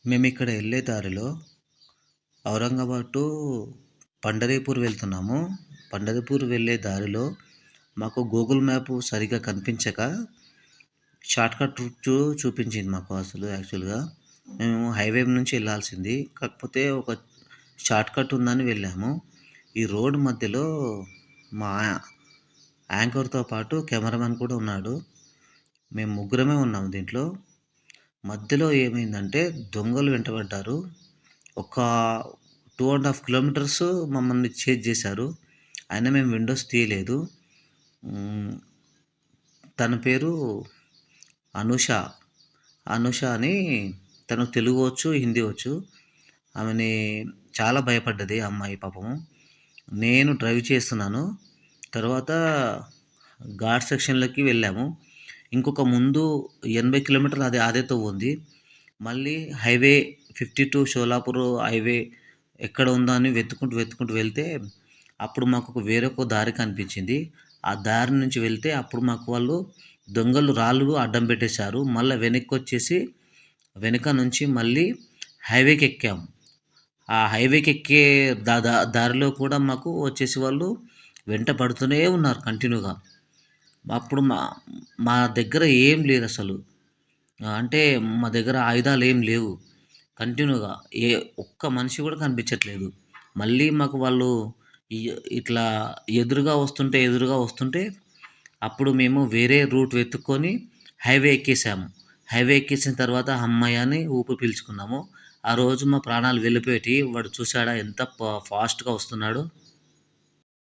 మేమిక్కడ వెళ్ళే దారిలో ఔరంగాబాద్ టు పండరీపూర్ వెళ్తున్నాము. పండరీపూర్ వెళ్ళే దారిలో మాకు గూగుల్ మ్యాప్ సరిగ్గా కనిపించక షార్ట్‌కట్ రూట్ చూపించింది మాకు అసలు యాక్చువల్‌గా. మేము హైవే నుంచి వెళ్ళాల్సింది. కాకపోతే ఒక షార్ట్‌కట్ ఉందని వెళ్ళాము. ఈ రోడ్ మధ్యలో మా యాంకర్‌తో పాటు కెమెరామాన్ కూడా ఉన్నాడు. మేము ముగ్గురమే ఉన్నాం దీంట్లో. మధ్యలో ఏమైందంటే దొంగలు వెంటబడ్డారు. ఒక 2 ½ కిలోమీటర్స్ మమ్మల్ని చేజ్ చేశారు. అయినా మేము విండోస్ తీయలేదు. హ్మ్. తన పేరు అనూష. అనూష అని తనకు తెలుగు వచ్చు, హిందీ వచ్చు. ఆమెని చాలా భయపడ్డది ఆ అమ్మాయి పాపము. నేను డ్రైవ్ చేస్తున్నాను. తర్వాత ఘాట్ సెక్షన్‌లోకి వెళ్ళాము. ఇంకొక ముందు 80 కిలోమీటర్లు అదే ఉంది. మళ్ళీ హైవే 52 షోలాపూర్ హైవే ఎక్కడ ఉందా అని వెతుక్కుంటూ వెళ్తే అప్పుడు మాకు వేరొక దారి కనిపించింది. ఆ దారి నుంచి వెళ్తే అప్పుడు మాకు వాళ్ళు దొంగలు రాళ్ళు అడ్డం పెట్టేశారు. మళ్ళా వెనక్కొచ్చేసి వెనక నుంచి మళ్ళీ హైవేకి ఎక్కాము. ఆ హైవేకి ఎక్కే దారిలో కూడా మాకు వచ్చేసి వాళ్ళు వెంట పడుతూనే ఉన్నారు కంటిన్యూగా. అప్పుడు మా మా దగ్గర ఏం లేదసలు. అంటే మా దగ్గర ఆయుధాలేం లేవు. కంటిన్యూగా ఏ ఒక్క మనిషి కూడా కనిపించట్లేదు. మళ్ళీ మాకు వాళ్ళు ఇ ఇట్లా ఎదురుగా వస్తుంటే అప్పుడు మేము వేరే రూట్ వెతుక్కొని హైవే ఎక్కేసాము. హైవే ఎక్కేసిన తర్వాత హమ్మయ్య! అని ఊపిరి పీల్చుకున్నాము. ఆ రోజు మా ప్రాణాలు వెళ్ళిపోయేటియి. వాడు చూసాడా ఎంత ఫాస్ట్‌గా వస్తున్నాడో.